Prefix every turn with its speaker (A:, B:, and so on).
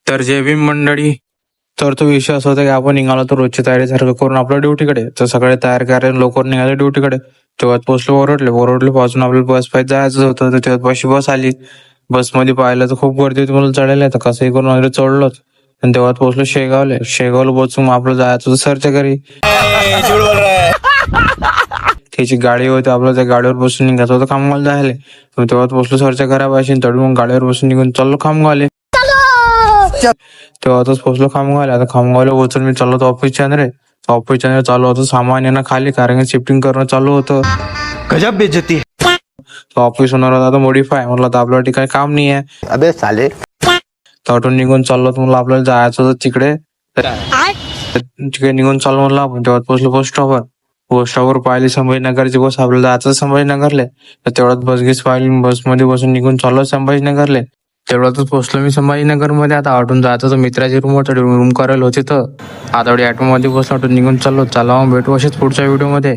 A: तर जय भीम मंडळी. तर तो विषय असा होता की आपण निघालो तर रोजची तयारी सारखं करून आपल्या ड्युटीकडे. तर सगळे तयार करायला लवकर निघाले ड्युटीकडे. तेव्हा पोहोचलो ओरडले पासून आपल्याला बस पाहिजे जायचं होतं. तर तेव्हा पाशी बस आली. बसमध्ये पाहिलं तर खूप गर्दी होती, मला चढायला. तर कसंही करून वगैरे चढलोच. आणि तेव्हा पोहोचलो शेगावला पोहोचून मग आपलं जायचं होतं सरच्या घरी. त्याची गाडी होती, आपलं त्या गाडीवर बसून निघायचं होतं खामगावला जायला. मग तेव्हा पोहोचलो सरच्या घरापाशी. तडून मग गाडीवर बसून निघून चाललो खामगावले. तेव्हाच पोहोचलो खामगावला. आता खामगावला पोहोचून मी चाललो होतो ऑफिसच्या चालू होतं सामान येणं खाली, कारण शिफ्टिंग करणं चालू होतं.
B: गजब बेइज्जती.
A: ऑफिस होणार होता आता मॉडिफाय. म्हटलं आता आपल्या ठिकाणी काम नाही आहे.
B: अबे साले.
A: तटून निघून चाललो होतो, म्हणलं आपल्याला जायचं होतं तिकडे. तिकडे निघून चाललो म्हणलं आपण. तेव्हा पोहोचलो पोस्टॉवर पाहिली संभाजीनगरची बस. आपल्याला जायचं संभाजीनगरले. तर तेवढ्यात बस पाहिली, बसमध्ये बसून निघून चाललो संभाजीनगरले. तेवढ्यातच पोहोचलो मी संभाजीनगर मध्ये. आता आठवून जायचं होतं मित्राची रूम होतं, रूम करायला होती. तर आता ऑटो मध्ये बसलो, निघून चाललो. चला मग भेटू असेच पुढच्या व्हिडिओ मध्ये.